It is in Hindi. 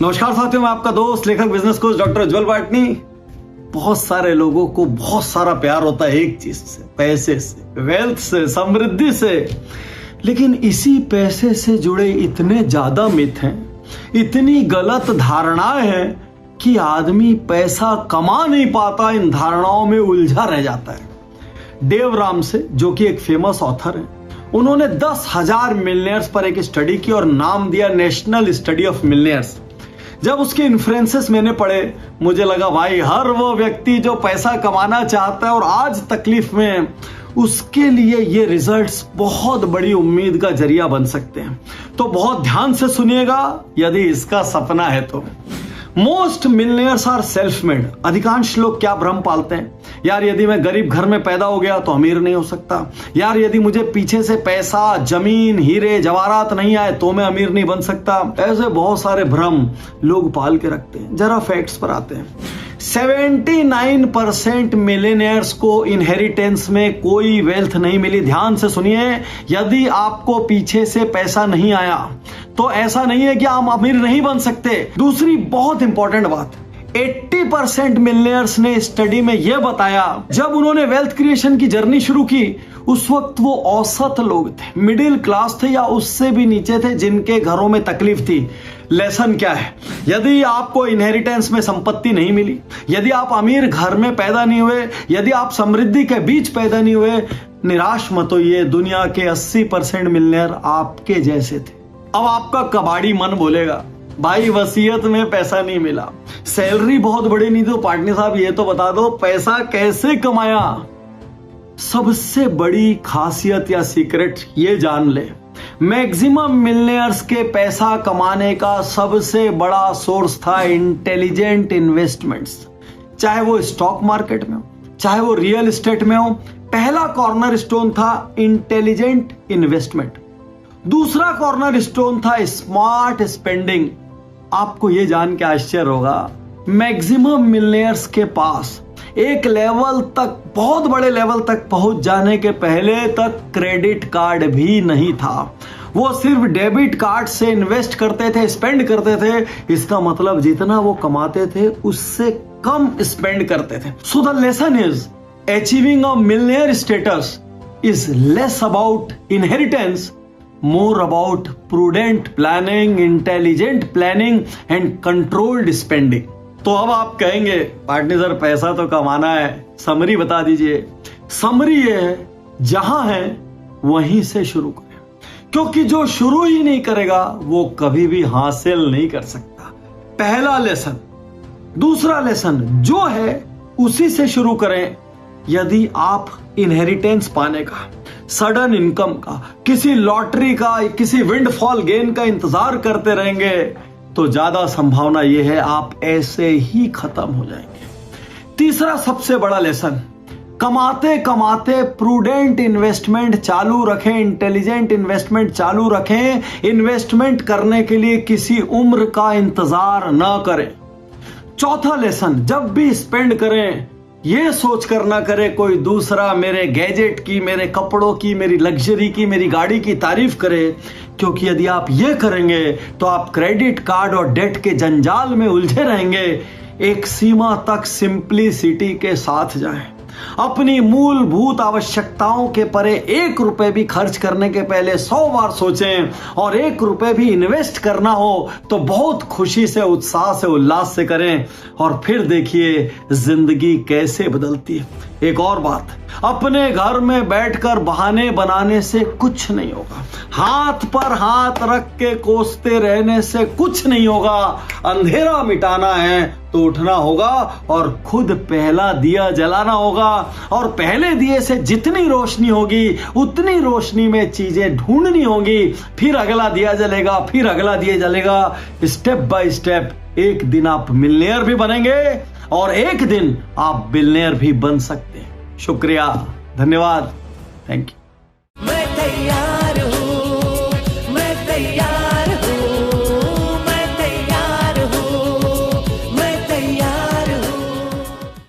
नमस्कार साथियों, मैं आपका दोस्त लेखक बिजनेस कोच डॉक्टर उज्जवल पाटनी। बहुत सारे लोगों को बहुत सारा प्यार होता है एक चीज से, पैसे से, वेल्थ से, समृद्धि से। लेकिन इसी पैसे से जुड़े इतने ज्यादा मिथ हैं, इतनी गलत धारणाएं हैं कि आदमी पैसा कमा नहीं पाता, इन धारणाओं में उलझा रह जाता है। डेव रामसे, जो कि एक फेमस ऑथर है, उन्होंने 10,000 मिलियनेयर्स पर एक स्टडी की और नाम दिया नेशनल स्टडी ऑफ मिलियनेयर्स। जब उसके इन्फ्लुएंसेस मैंने पढ़े, मुझे लगा भाई हर वो व्यक्ति जो पैसा कमाना चाहता है और आज तकलीफ में है, उसके लिए ये रिजल्ट्स बहुत बड़ी उम्मीद का जरिया बन सकते हैं। तो बहुत ध्यान से सुनिएगा यदि इसका सपना है तो। Most millionaires are self made. अधिकांश लोग क्या भ्रम पालते हैं, यार यदि मैं गरीब घर में पैदा हो गया तो अमीर नहीं हो सकता, यार यदि मुझे पीछे से पैसा, जमीन, हीरे जवाहरात नहीं आए तो मैं अमीर नहीं बन सकता। ऐसे बहुत सारे भ्रम लोग पाल के रखते हैं। जरा फैक्ट्स पर आते हैं। 79% मिलियनेयर्स को इनहेरिटेंस में कोई वेल्थ नहीं मिली। ध्यान से सुनिए, यदि आपको पीछे से पैसा नहीं आया तो ऐसा नहीं है कि आप अमीर नहीं बन सकते। दूसरी बहुत इंपॉर्टेंट बात, 80% मिलियनेयर्स ने स्टडी में यह बताया, जब उन्होंने वेल्थ क्रिएशन की जर्नी शुरू की उस वक्त वो औसत लोग थे, मिडिल क्लास थे या उससे भी नीचे थे, जिनके घरों में तकलीफ थी। लेसन क्या है? यदि आपको इनहेरिटेंस में संपत्ति नहीं मिली, यदि आप अमीर घर में पैदा नहीं हुए, यदि आप समृद्धि के बीच पैदा नहीं हुए, निराश मत होइए, दुनिया के 80% मिलियनेयर आपके जैसे थे। अब आपका कबाड़ी मन बोलेगा, भाई वसीयत में पैसा नहीं मिला, सैलरी बहुत बड़ी नहीं, तो पाटनी साहब ये तो बता दो पैसा कैसे कमाया। सबसे बड़ी खासियत या सीक्रेट ये जान ले, मैक्सिमम मिलियनेयर्स के पैसा कमाने का सबसे बड़ा सोर्स था इंटेलिजेंट इन्वेस्टमेंट्स। चाहे वो स्टॉक मार्केट में हो, चाहे वो रियल एस्टेट में हो, पहला कॉर्नर स्टोन था इंटेलिजेंट इन्वेस्टमेंट। दूसरा कॉर्नर स्टोन था स्मार्ट स्पेंडिंग। आपको यह जान के आश्चर्य होगा, मैक्सिमम मिलियनेयर्स के पास एक लेवल तक, बहुत बड़े लेवल तक पहुंच जाने के पहले तक क्रेडिट कार्ड भी नहीं था। वो सिर्फ डेबिट कार्ड से इन्वेस्ट करते थे, स्पेंड करते थे। इसका मतलब जितना वो कमाते थे उससे कम स्पेंड करते थे। So the lesson is, achieving a millionaire status is less about inheritance, more about prudent planning, intelligent planning and controlled spending। तो अब आप कहेंगे पाटनी सर पैसा तो कमाना है, समरी बता दीजिए। समरी ये है, जहां है वहीं से शुरू करें, क्योंकि जो शुरू ही नहीं करेगा वो कभी भी हासिल नहीं कर सकता। पहला लेसन। दूसरा लेसन जो है उसी से शुरू करें। यदि आप इनहेरिटेंस पाने का, सडन इनकम का, किसी लॉटरी का, किसी विंडफॉल गेन का इंतजार करते रहेंगे तो ज्यादा संभावना यह है आप ऐसे ही खत्म हो जाएंगे। तीसरा सबसे बड़ा लेसन, कमाते कमाते प्रूडेंट इन्वेस्टमेंट चालू रखें, इंटेलिजेंट इन्वेस्टमेंट चालू रखें। इन्वेस्टमेंट करने के लिए किसी उम्र का इंतजार ना करें। चौथा लेसन, जब भी स्पेंड करें ये सोच कर ना करे कोई दूसरा मेरे गैजेट की, मेरे कपड़ों की, मेरी लग्जरी की, मेरी गाड़ी की तारीफ करे, क्योंकि यदि आप ये करेंगे तो आप क्रेडिट कार्ड और डेट के जंजाल में उलझे रहेंगे। एक सीमा तक सिंप्लिसिटी के साथ जाएं। अपनी मूलभूत आवश्यकताओं के परे 1 रुपए भी खर्च करने के पहले 100 बार सोचें, और 1 रुपए भी इन्वेस्ट करना हो तो बहुत खुशी से, उत्साह से, उल्लास से करें, और फिर देखिए जिंदगी कैसे बदलती है। एक और बात, अपने घर में बैठकर बहाने बनाने से कुछ नहीं होगा, हाथ पर हाथ रख के कोसते रहने से कुछ नहीं होगा। अंधेरा मिटाना है तो उठना होगा और खुद पहला दिया जलाना होगा, और पहले दिए से जितनी रोशनी होगी उतनी रोशनी में चीजें ढूंढनी होगी। फिर अगला दिया जलेगा, फिर अगला दिया जलेगा। स्टेप बाय स्टेप एक दिन आप मिलियनेयर भी बनेंगे और एक दिन आप बिलियनेयर भी बन सकते हैं। शुक्रिया, धन्यवाद, थैंक यू।